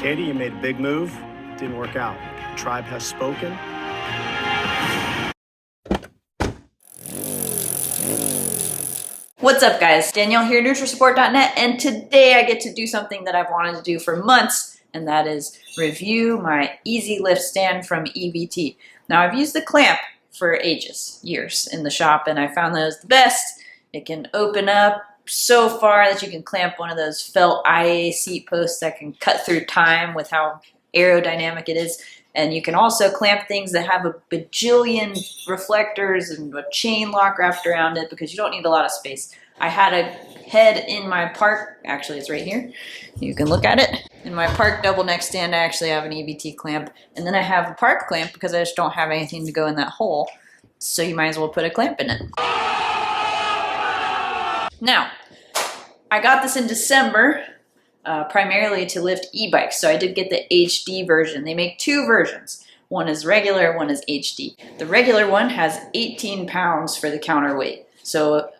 Katie, you made a big move. Didn't work out. Tribe has spoken. What's up, guys? Danielle here, NutriSupport.net, and today I get to do something that I've wanted to do for months, and that is review my Easy Lift stand from EVT. Now, I've used the clamp for ages, years in the shop, and I found that it was the best. It can open up so far that you can clamp one of those felt IA seat posts that can cut through time with how aerodynamic it is. And you can also clamp things that have a bajillion reflectors and a chain lock wrapped around it because you don't need a lot of space. I had a head in my park, actually it's right here, you can look at it. In my park double neck stand, I actually have an EVT clamp. And then I have a park clamp because I just don't have anything to go in that hole. So you might as well put a clamp in it. Now, I got this in December. Primarily to lift e-bikes. So I did get the HD version. They make two versions. One is regular, one is HD. The regular one has 18 pounds for the counterweight. So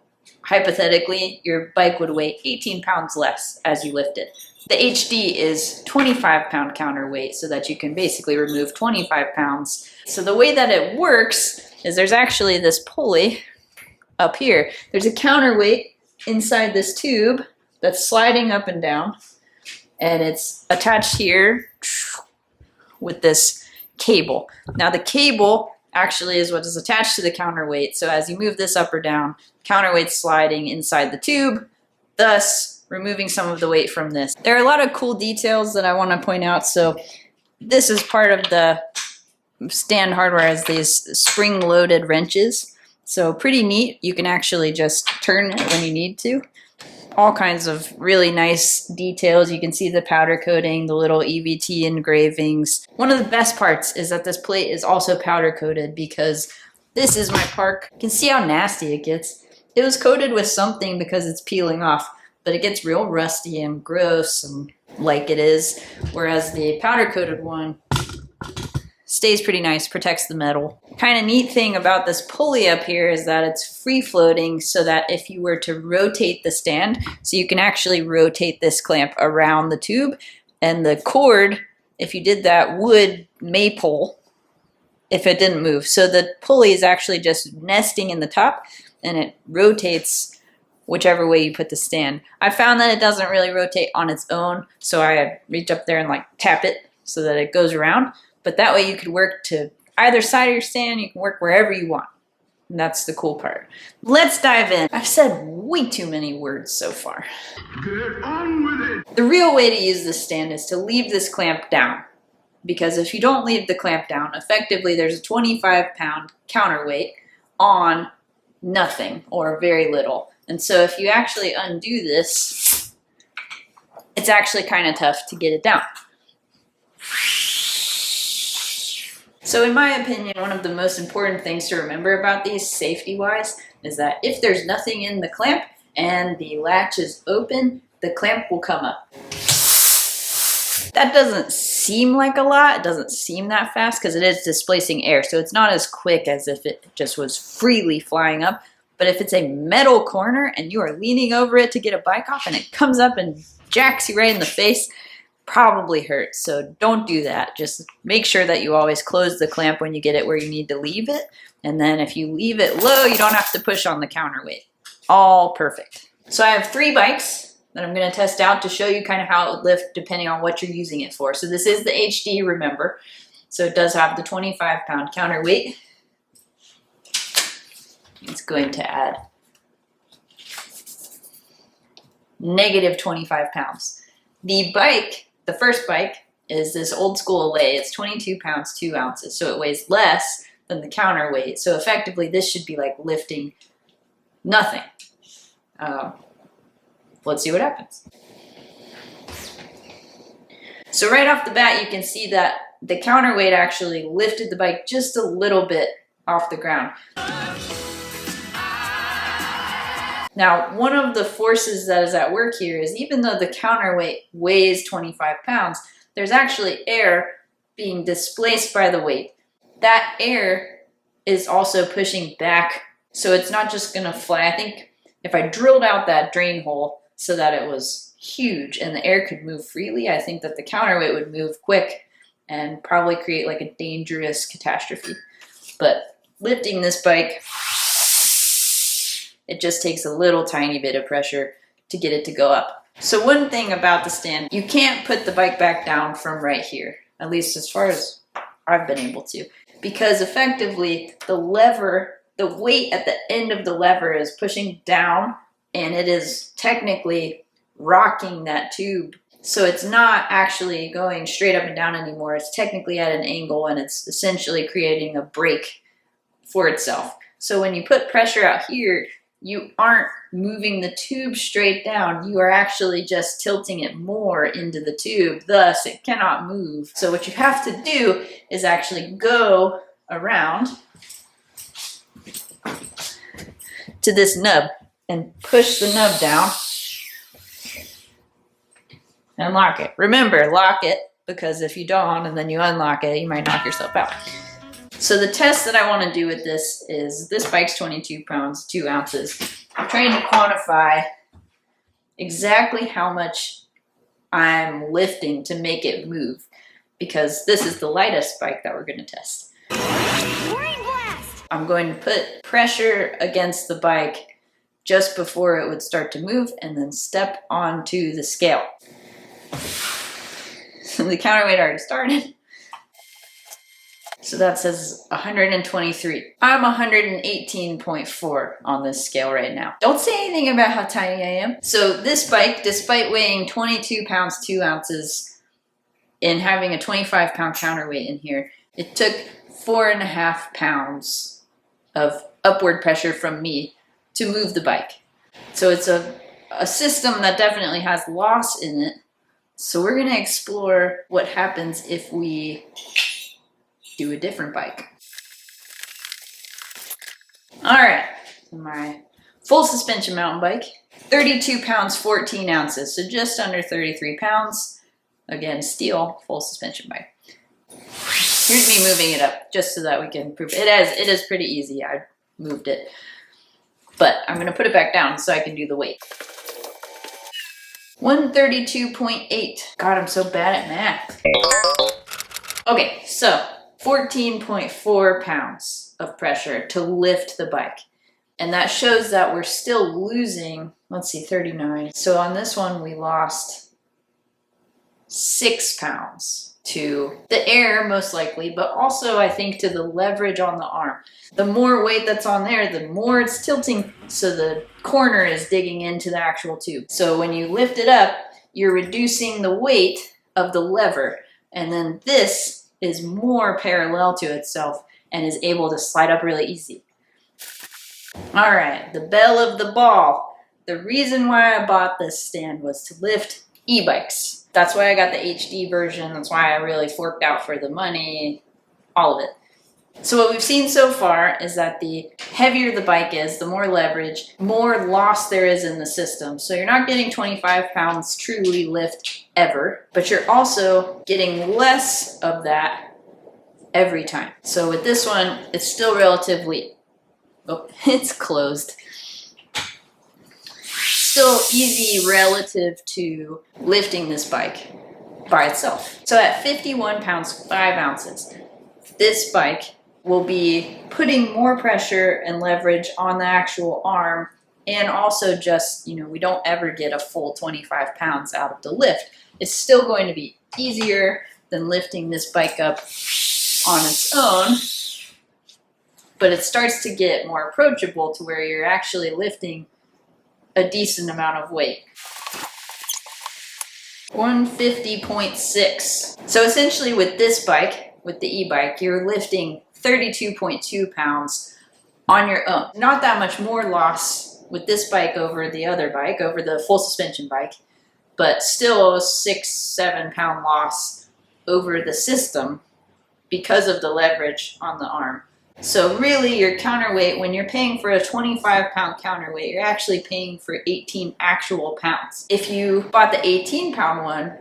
hypothetically, your bike would weigh 18 pounds less as you lift it. The HD is 25-pound counterweight so that you can basically remove 25 pounds. So the way that it works is there's actually this pulley up here. There's a counterweight inside this tube that's sliding up and down. And it's attached here with this cable. Now the cable actually is what is attached to the counterweight. So as you move this up or down, counterweight's sliding inside the tube, thus removing some of the weight from this. There are a lot of cool details that I want to point out. So this is part of the stand hardware as these spring-loaded wrenches. So pretty neat. You can actually just turn it when you need to. All kinds of really nice details. You can see the powder coating, the little EVT engravings. One of the best parts is that this plate is also powder coated because this is my park. You can see how nasty it gets. It was coated with something because it's peeling off, but it gets real rusty and gross and like it is. Whereas the powder coated one stays pretty nice, protects the metal. Kind of neat thing about this pulley up here is that it's free floating so that if you were to rotate the stand, so you can actually rotate this clamp around the tube, and the cord, if you did that, may pull if it didn't move. So the pulley is actually just nesting in the top and it rotates whichever way you put the stand. I found that it doesn't really rotate on its own, so I reach up there and like tap it so that it goes around. But that way you could work to either side of your stand, you can work wherever you want. And that's the cool part. Let's dive in. I've said way too many words so far. Get on with it! The real way to use this stand is to leave this clamp down. Because if you don't leave the clamp down, effectively there's a 25-pound counterweight on nothing or very little. And so if you actually undo this, it's actually kind of tough to get it down. So in my opinion, one of the most important things to remember about these safety-wise is that if there's nothing in the clamp and the latch is open, the clamp will come up. That doesn't seem like a lot, it doesn't seem that fast because it is displacing air, so it's not as quick as if it just was freely flying up. But if it's a metal corner and you are leaning over it to get a bike off and it comes up and jacks you right in the face, probably hurts. So don't do that. Just make sure that you always close the clamp when you get it where you need to leave it. And then if you leave it low, you don't have to push on the counterweight. All perfect. So I have 3 bikes that I'm going to test out to show you kind of how it would lift depending on what you're using it for. So this is the HD, remember. So it does have the 25-pound counterweight. It's going to add negative 25 pounds. The bike, the first bike, is this old school Allay. It's 22 pounds, 2 ounces, so it weighs less than the counterweight. So effectively, this should be like lifting nothing. Let's see what happens. So right off the bat, you can see that the counterweight actually lifted the bike just a little bit off the ground. Now, one of the forces that is at work here is even though the counterweight weighs 25 pounds, there's actually air being displaced by the weight. That air is also pushing back, so it's not just gonna fly. I think if I drilled out that drain hole, so that it was huge and the air could move freely, I think that the counterweight would move quick and probably create like a dangerous catastrophe. But lifting this bike, it just takes a little tiny bit of pressure to get it to go up. So one thing about the stand, you can't put the bike back down from right here, at least as far as I've been able to, because effectively the lever, the weight at the end of the lever is pushing down and it is technically rocking that tube. So it's not actually going straight up and down anymore. It's technically at an angle and it's essentially creating a brake for itself. So when you put pressure out here, you aren't moving the tube straight down. You are actually just tilting it more into the tube. Thus, it cannot move. So what you have to do is actually go around to this nub and push the nub down and lock it. Remember, lock it, because if you don't and then you unlock it, you might knock yourself out. So the test that I want to do with this is, this bike's 22 pounds, 2 ounces. I'm trying to quantify exactly how much I'm lifting to make it move, because this is the lightest bike that we're going to test. I'm going to put pressure against the bike just before it would start to move and then step onto the scale. So the counterweight already started. So that says 123. I'm 118.4 on this scale right now. Don't say anything about how tiny I am. So this bike, despite weighing 22 pounds, 2 ounces, and having a 25-pound counterweight in here, it took 4.5 pounds of upward pressure from me to move the bike. So it's a system that definitely has loss in it. So we're gonna explore what happens if we do a different bike. All right, my full suspension mountain bike, 32 pounds, 14 ounces, so just under 33 pounds. Again, steel, full suspension bike. Here's me moving it up, just so that we can prove it. It is pretty easy. I moved it, but I'm gonna put it back down so I can do the weight. 132.8. God, I'm so bad at math. Okay, so 14.4 pounds of pressure to lift the bike. And that shows that we're still losing, let's see, 39. So on this one, we lost 6 pounds to the air, most likely, but also I think to the leverage on the arm. The more weight that's on there, the more it's tilting, so the corner is digging into the actual tube. So when you lift it up, you're reducing the weight of the lever, and then this is more parallel to itself and is able to slide up really easy. All right, the belle of the ball. The reason why I bought this stand was to lift e-bikes. That's why I got the HD version. That's why I really forked out for the money, all of it. So what we've seen so far is that the heavier the bike is, the more leverage, more loss there is in the system. So you're not getting 25 pounds truly lift ever, but you're also getting less of that every time. So with this one, it's still relatively, oh, it's closed. Still easy relative to lifting this bike by itself. So at 51 pounds, 5 ounces, this bike will be putting more pressure and leverage on the actual arm, and also just, we don't ever get a full 25 pounds out of the lift. It's still going to be easier than lifting this bike up on its own, but it starts to get more approachable to where you're actually lifting a decent amount of weight. 150.6. So essentially with this bike, with the e-bike, you're lifting 32.2 pounds on your own. Not that much more loss with this bike over the other bike, over the full suspension bike, but still a 6-7 pound loss over the system because of the leverage on the arm. So really your counterweight, when you're paying for a 25 pound counterweight, you're actually paying for 18 actual pounds. If you bought the 18 pound one,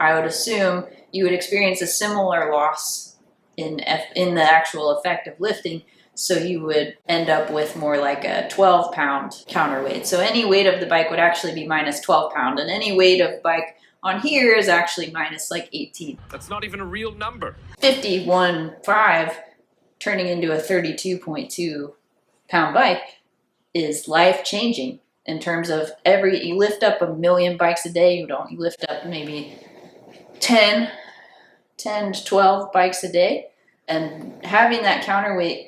I would assume you would experience a similar loss in the actual effect of lifting. So you would end up with more like a 12-pound counterweight. So any weight of the bike would actually be minus 12 pound, and any weight of bike on here is actually minus like 18. That's not even a real number. 51.5 turning into a 32.2 pound bike is life-changing in terms of you lift up 1 million bikes a day. You lift up maybe 10 to 12 bikes a day, and having that counterweight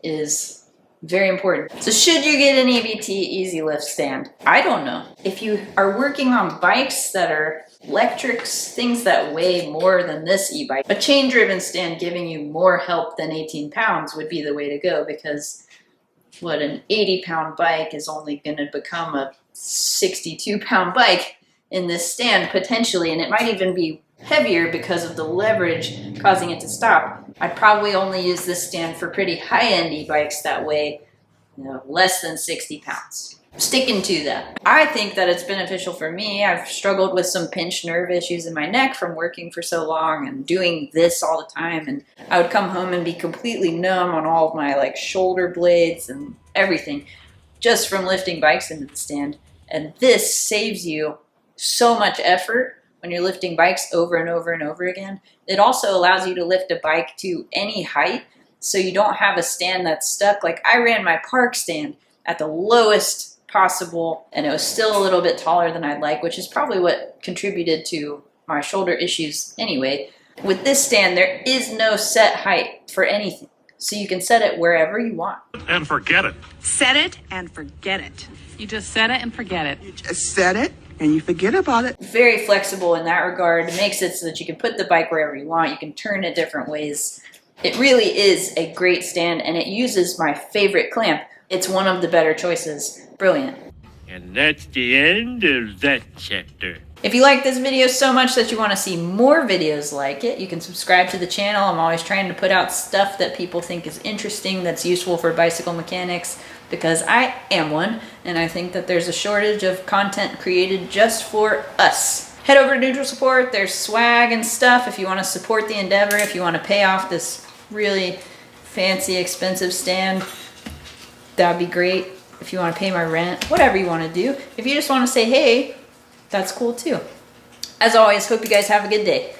is very important. So should you get an EVT Easy Lift stand? I don't know. If you are working on bikes that are electrics, things that weigh more than this e-bike, a chain-driven stand giving you more help than 18 pounds would be the way to go, because an 80-pound bike is only going to become a 62-pound bike in this stand potentially, and it might even be heavier because of the leverage causing it to stop. I'd probably only use this stand for pretty high-end e-bikes that weigh less than 60 pounds. Sticking to that. I think that it's beneficial for me. I've struggled with some pinched nerve issues in my neck from working for so long and doing this all the time, and I would come home and be completely numb on all of my shoulder blades and everything just from lifting bikes into the stand. And this saves you so much effort when you're lifting bikes over and over and over again. It also allows you to lift a bike to any height, so you don't have a stand that's stuck. Like, I ran my park stand at the lowest possible, and it was still a little bit taller than I'd like, which is probably what contributed to my shoulder issues anyway. With this stand, there is no set height for anything, so you can set it wherever you want. And forget it. Set it and forget it. You just set it and forget it. You just set it and you forget about it. Very flexible in that regard. It makes it so that you can put the bike wherever you want. You can turn it different ways. It really is a great stand, and it uses my favorite clamp. It's one of the better choices. Brilliant. And that's the end of that chapter. If you like this video so much that you want to see more videos like it, you can subscribe to the channel. I'm always trying to put out stuff that people think is interesting, that's useful for bicycle mechanics, because I am one, and I think that there's a shortage of content created just for us. Head over to Neutral Support. There's swag and stuff if you want to support the endeavor, if you want to pay off this really fancy, expensive stand. That'd be great. If you want to pay my rent, whatever you want to do. If you just want to say hey, that's cool too. As always, hope you guys have a good day.